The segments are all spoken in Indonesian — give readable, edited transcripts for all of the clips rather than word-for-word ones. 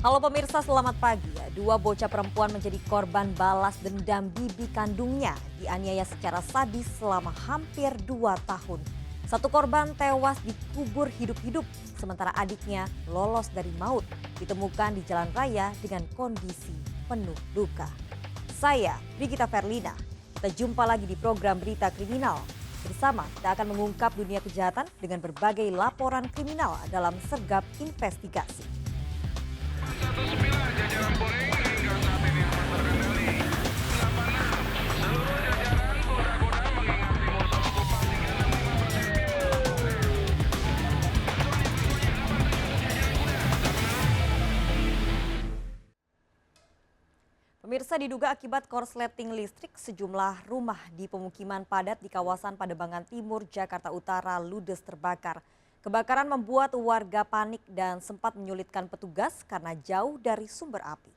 Halo pemirsa, selamat pagi. Dua bocah perempuan menjadi korban balas dendam bibi kandungnya dianiaya secara sadis selama hampir 2 tahun. Satu korban tewas dikubur hidup-hidup, sementara adiknya lolos dari maut, ditemukan di jalan raya dengan kondisi penuh luka. Saya, Brigita Ferlina. Kita jumpa lagi di program Berita Kriminal. Bersama kita akan mengungkap dunia kejahatan dengan berbagai laporan kriminal dalam sergap investigasi. 19 jajaran Polri hingga saat ini aman terkendali. 86 seluruh jajaran kuda-kuda mengingati musuh okupasi 36 Pemirsa, diduga akibat korsleting listrik, sejumlah rumah di pemukiman padat di kawasan Pademangan Timur, Jakarta Utara ludes terbakar. Kebakaran membuat warga panik dan sempat menyulitkan petugas karena jauh dari sumber api.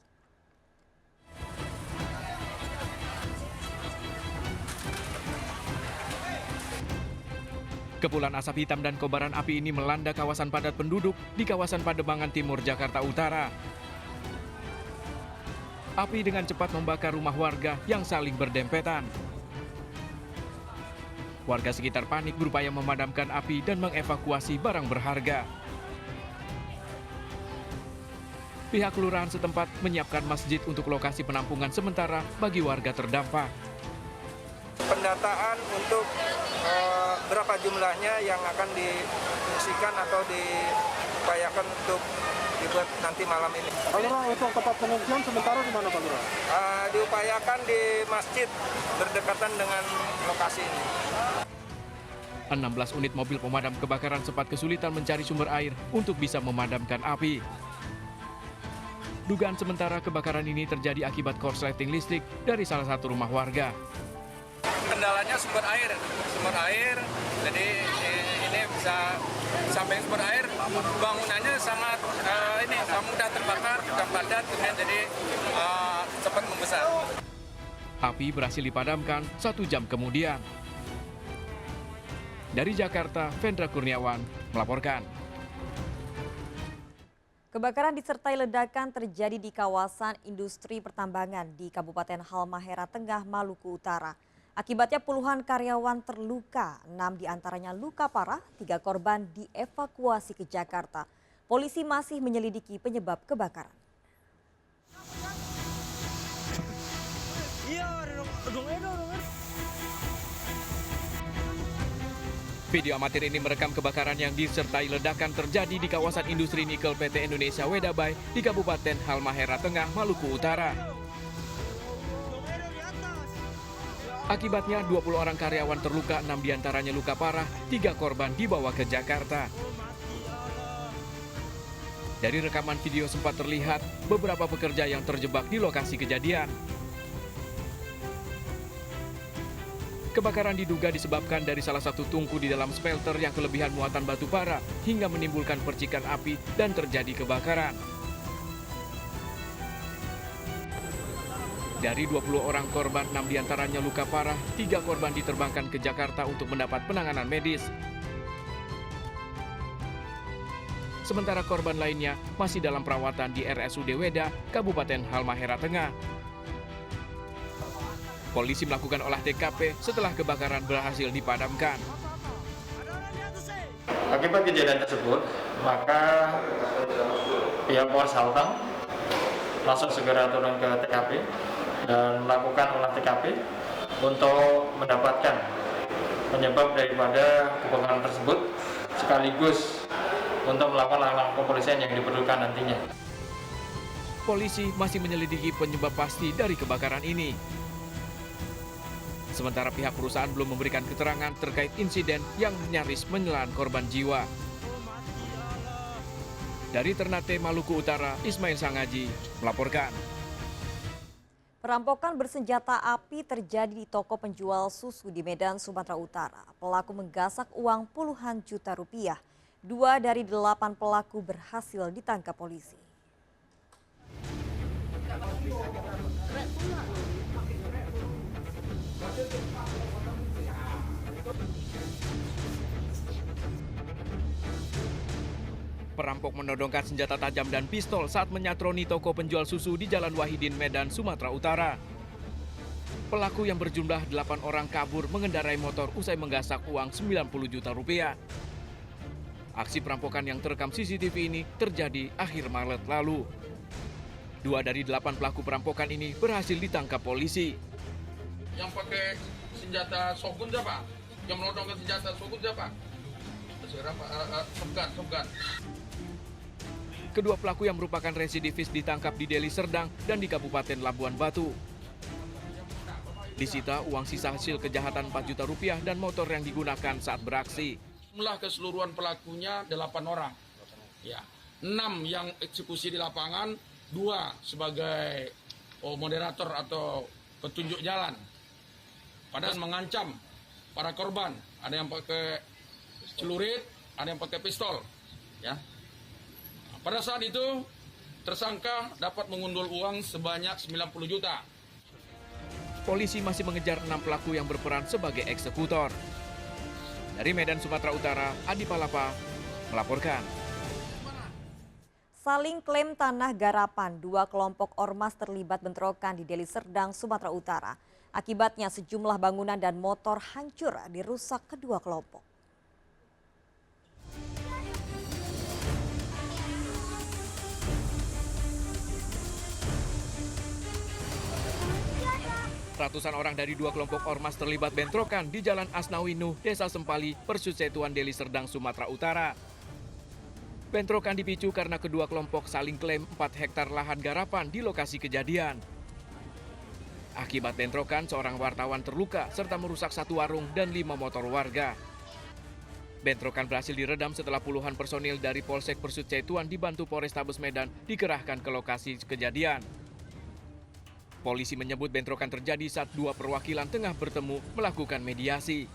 Kepulan asap hitam dan kobaran api ini melanda kawasan padat penduduk di kawasan Pademangan Timur, Jakarta Utara. Api dengan cepat membakar rumah warga yang saling berdempetan. Warga sekitar panik berupaya memadamkan api dan mengevakuasi barang berharga. Pihak kelurahan setempat menyiapkan masjid untuk lokasi penampungan sementara bagi warga terdampak. Pendataan untuk berapa jumlahnya yang akan diungsikan atau diupayakan untuk dibuat nanti malam ini. Pak Lurah, untuk tempat pengungsian sementara di mana Pak Lurah? Diupayakan di masjid berdekatan dengan lokasi ini. 16 unit mobil pemadam kebakaran sempat kesulitan mencari sumber air untuk bisa memadamkan api. Dugaan sementara kebakaran ini terjadi akibat korsleting listrik dari salah satu rumah warga. Kendalanya sumber air, jadi ini bisa sampai sumber air, bangunannya sangat mudah terbakar, sudah padat, kemudian jadi cepat membesar. Api berhasil dipadamkan 1 jam kemudian. Dari Jakarta, Vendra Kurniawan melaporkan. Kebakaran disertai ledakan terjadi di kawasan industri pertambangan di Kabupaten Halmahera Tengah, Maluku Utara. Akibatnya puluhan karyawan terluka, 6 diantaranya luka parah, 3 korban dievakuasi ke Jakarta. Polisi masih menyelidiki penyebab kebakaran. Video amatir ini merekam kebakaran yang disertai ledakan terjadi di kawasan industri nikel PT Indonesia Wedabay di Kabupaten Halmahera Tengah, Maluku Utara. Akibatnya 20 orang karyawan terluka, 6 diantaranya luka parah, 3 korban dibawa ke Jakarta. Dari rekaman video sempat terlihat beberapa pekerja yang terjebak di lokasi kejadian. Kebakaran diduga disebabkan dari salah satu tungku di dalam smelter yang kelebihan muatan batu bara hingga menimbulkan percikan api dan terjadi kebakaran. Dari 20 orang korban, 6 diantaranya luka parah, 3 korban diterbangkan ke Jakarta untuk mendapat penanganan medis. Sementara korban lainnya masih dalam perawatan di RSUD Weda, Kabupaten Halmahera Tengah. Polisi melakukan olah TKP setelah kebakaran berhasil dipadamkan. Akibat kejadian tersebut, maka pihak Polres Haltang langsung segera turun ke TKP dan melakukan olah TKP untuk mendapatkan penyebab daripada kebakaran tersebut, sekaligus untuk melakukan langkah kepolisian yang diperlukan nantinya. Polisi masih menyelidiki penyebab pasti dari kebakaran ini. Sementara pihak perusahaan belum memberikan keterangan terkait insiden yang nyaris menelan korban jiwa. Dari Ternate, Maluku Utara, Ismail Sangaji melaporkan. Perampokan bersenjata api terjadi di toko penjual susu di Medan, Sumatera Utara. Pelaku menggasak uang puluhan juta rupiah. 2 dari 8 pelaku berhasil ditangkap polisi. Perampok menodongkan senjata tajam dan pistol saat menyatroni toko penjual susu di Jalan Wahidin, Medan, Sumatera Utara. Pelaku yang berjumlah 8 orang kabur mengendarai motor usai menggasak uang 90 juta rupiah. Aksi perampokan yang terekam CCTV ini terjadi akhir Maret lalu. 2 dari 8 pelaku perampokan ini berhasil ditangkap polisi. Yang pakai senjata shogun siapa? Yang menodongkan senjata shogun siapa? Sofgan. Kedua pelaku yang merupakan residivis ditangkap di Deli Serdang dan di Kabupaten Labuan Batu. Disita uang sisa hasil kejahatan 4 juta rupiah dan motor yang digunakan saat beraksi. Jumlah keseluruhan pelakunya 8 orang. Ya, 6 yang eksekusi di lapangan, 2 sebagai moderator atau petunjuk jalan. Padahal mengancam para korban, ada yang pakai celurit, ada yang pakai pistol. Ya. Pada saat itu, tersangka dapat mengundul uang sebanyak 90 juta. Polisi masih mengejar 6 pelaku yang berperan sebagai eksekutor. Dari Medan, Sumatera Utara, Adi Palapa melaporkan. Saling klaim tanah garapan, 2 kelompok ormas terlibat bentrokan di Deli Serdang, Sumatera Utara. Akibatnya sejumlah bangunan dan motor hancur dirusak kedua kelompok. Ratusan orang dari 2 kelompok ormas terlibat bentrokan di Jalan Asnawi Nuh, Desa Sempali, Persusetuan Deli Serdang, Sumatera Utara. Bentrokan dipicu karena kedua kelompok saling klaim 4 hektar lahan garapan di lokasi kejadian. Akibat bentrokan, seorang wartawan terluka serta merusak 1 warung dan 5 motor warga. Bentrokan berhasil diredam setelah puluhan personil dari Polsek Persusetuan dibantu Polrestabes Medan dikerahkan ke lokasi kejadian. Polisi menyebut bentrokan terjadi saat 2 perwakilan tengah bertemu melakukan mediasi.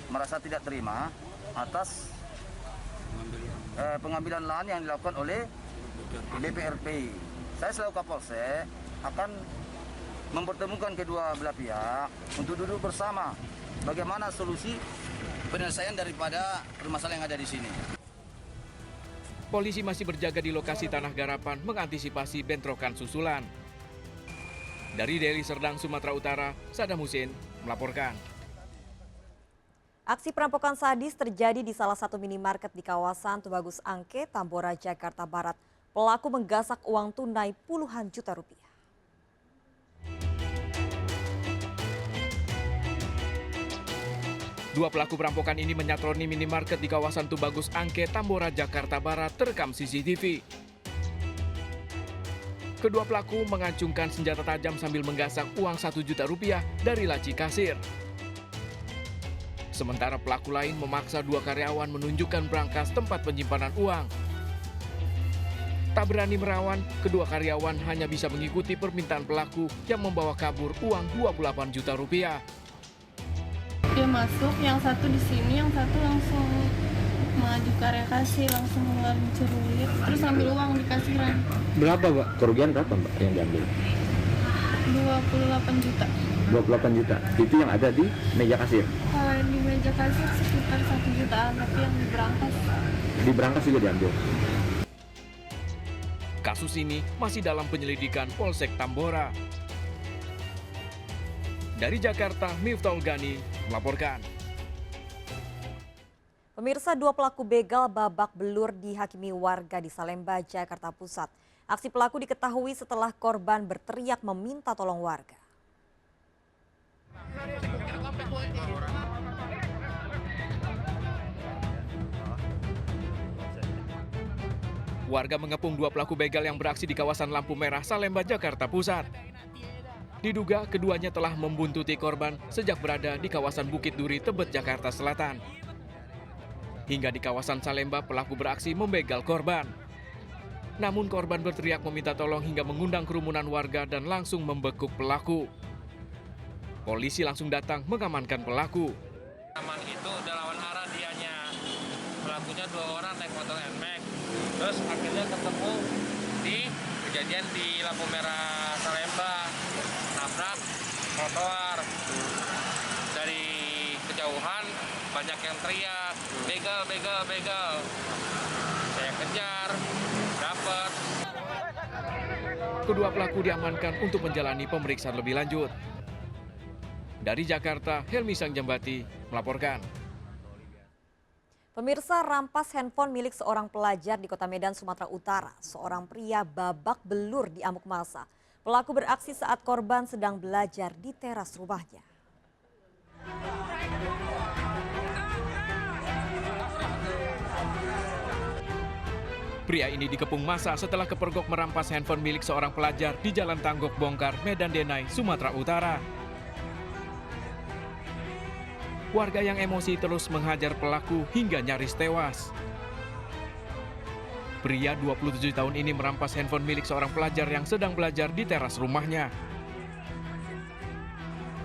Merasa tidak terima atas pengambilan lahan yang dilakukan oleh BPRP. Saya selaku Kapolsek akan mempertemukan kedua belah pihak untuk duduk bersama bagaimana solusi penyelesaian daripada permasalahan yang ada di sini. Polisi masih berjaga di lokasi tanah garapan mengantisipasi bentrokan susulan. Dari Deli Serdang, Sumatera Utara, Saddam Hussein melaporkan. Aksi perampokan sadis terjadi di salah satu minimarket di kawasan Tubagus Angke, Tambora, Jakarta Barat. Pelaku menggasak uang tunai puluhan juta rupiah. Dua pelaku perampokan ini menyatroni minimarket di kawasan Tubagus Angke, Tambora, Jakarta Barat terekam CCTV. Kedua pelaku mengacungkan senjata tajam sambil menggasak uang 1 juta rupiah dari laci kasir. Sementara pelaku lain memaksa 2 karyawan menunjukkan brankas tempat penyimpanan uang. Tak berani merawan, kedua karyawan hanya bisa mengikuti permintaan pelaku yang membawa kabur uang 28 juta rupiah. Dia masuk, yang satu di sini, yang satu langsung maju ke area kasir, langsung ngeluarin celurit, terus ambil uang di kasiran. Berapa, Mbak? Kerugian berapa, Mbak, yang diambil? 28 juta. 28 juta? Itu yang ada di meja kasir? Kalau di meja kasir sekitar 1 jutaan, tapi yang di brankas. Di brankas juga diambil? Kasus ini masih dalam penyelidikan Polsek Tambora. Dari Jakarta, Miftahul Gani melaporkan. Pemirsa, 2 pelaku begal babak belur dihakimi warga di Salemba, Jakarta Pusat. Aksi pelaku diketahui setelah korban berteriak meminta tolong warga. Warga mengepung 2 pelaku begal yang beraksi di kawasan Lampu Merah, Salemba, Jakarta Pusat. Diduga keduanya telah membuntuti korban sejak berada di kawasan Bukit Duri, Tebet, Jakarta Selatan. Hingga di kawasan Salemba, pelaku beraksi membegal korban. Namun korban berteriak meminta tolong hingga mengundang kerumunan warga dan langsung membekuk pelaku. Polisi langsung datang mengamankan pelaku. Aman itu udah lawan arah dianya. Pelakunya 2 orang naik motor NMAX. Terus akhirnya ketemu di kejadian di lampu merah Salemba. Nabrak trotoar. Dari kejauhan banyak yang teriak, begal, begal, begal. Saya kejar. Kedua pelaku diamankan untuk menjalani pemeriksaan lebih lanjut. Dari Jakarta, Helmi Sangjambati melaporkan. Pemirsa, rampas handphone milik seorang pelajar di Kota Medan, Sumatera Utara. Seorang pria babak belur di amuk massa. Pelaku beraksi saat korban sedang belajar di teras rumahnya. Pria ini dikepung massa setelah kepergok merampas handphone milik seorang pelajar di Jalan Tanggok Bongkar, Medan Denai, Sumatera Utara. Warga yang emosi terus menghajar pelaku hingga nyaris tewas. Pria 27 tahun ini merampas handphone milik seorang pelajar yang sedang belajar di teras rumahnya.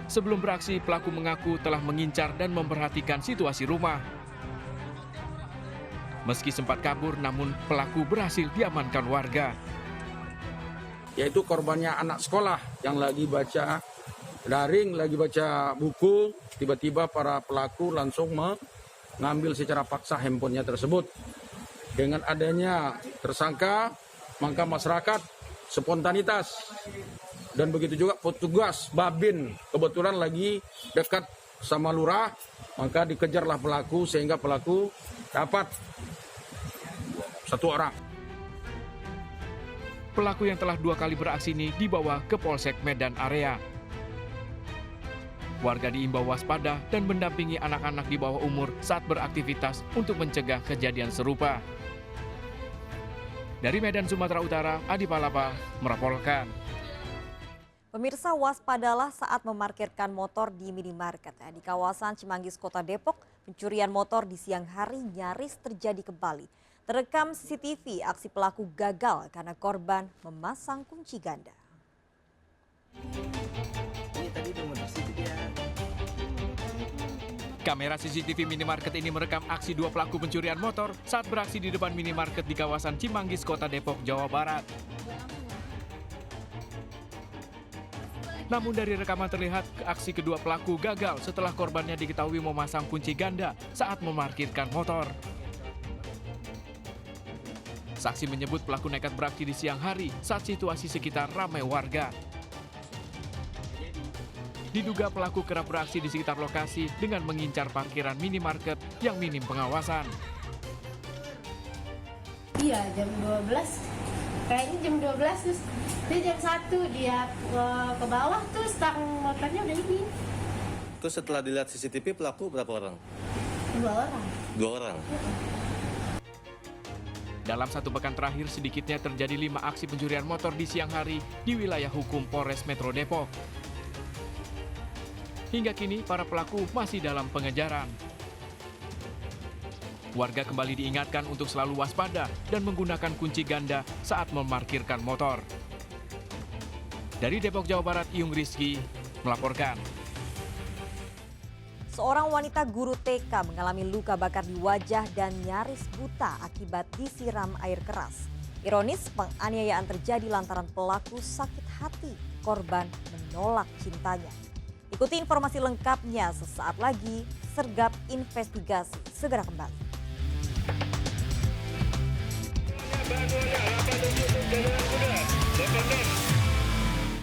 Sebelum beraksi, pelaku mengaku telah mengincar dan memperhatikan situasi rumah. Meski sempat kabur, namun pelaku berhasil diamankan warga. Yaitu korbannya anak sekolah yang lagi baca daring, lagi baca buku. Tiba-tiba para pelaku langsung mengambil secara paksa handphonenya tersebut. Dengan adanya tersangka, maka masyarakat spontanitas. Dan begitu juga petugas Babin kebetulan lagi dekat sama lurah, maka dikejarlah pelaku sehingga pelaku dapat satu orang. Pelaku yang telah 2 kali beraksi ini dibawa ke Polsek Medan Area. Warga diimbau waspada dan mendampingi anak-anak di bawah umur saat beraktivitas untuk mencegah kejadian serupa. Dari Medan, Sumatera Utara, Adi Palapa melaporkan. Pemirsa, waspadalah saat memarkirkan motor di minimarket. Di kawasan Cimanggis, Kota Depok, pencurian motor di siang hari nyaris terjadi kembali. Terekam CCTV, aksi pelaku gagal karena korban memasang kunci ganda. Kamera CCTV minimarket ini merekam aksi 2 pelaku pencurian motor saat beraksi di depan minimarket di kawasan Cimanggis, Kota Depok, Jawa Barat. Namun dari rekaman terlihat aksi kedua pelaku gagal setelah korbannya diketahui memasang kunci ganda saat memarkirkan motor. Saksi menyebut pelaku nekat beraksi di siang hari saat situasi sekitar ramai warga. Diduga pelaku kerap beraksi di sekitar lokasi dengan mengincar parkiran minimarket yang minim pengawasan. Iya, jam 12. Kayaknya jam 12 terus dia jam 1 dia ke bawah terus stang motornya udah ini. Terus setelah dilihat CCTV pelaku berapa orang? 2 orang. 2 orang. Dalam 1 pekan terakhir sedikitnya terjadi 5 aksi pencurian motor di siang hari di wilayah hukum Polres Metro Depok. Hingga kini para pelaku masih dalam pengejaran. Warga kembali diingatkan untuk selalu waspada dan menggunakan kunci ganda saat memarkirkan motor. Dari Depok, Jawa Barat, Iyung Rizky melaporkan. Seorang wanita guru TK mengalami luka bakar di wajah dan nyaris buta akibat disiram air keras. Ironis, penganiayaan terjadi lantaran pelaku sakit hati. Korban menolak cintanya. Ikuti informasi lengkapnya sesaat lagi. Sergap Investigasi segera kembali.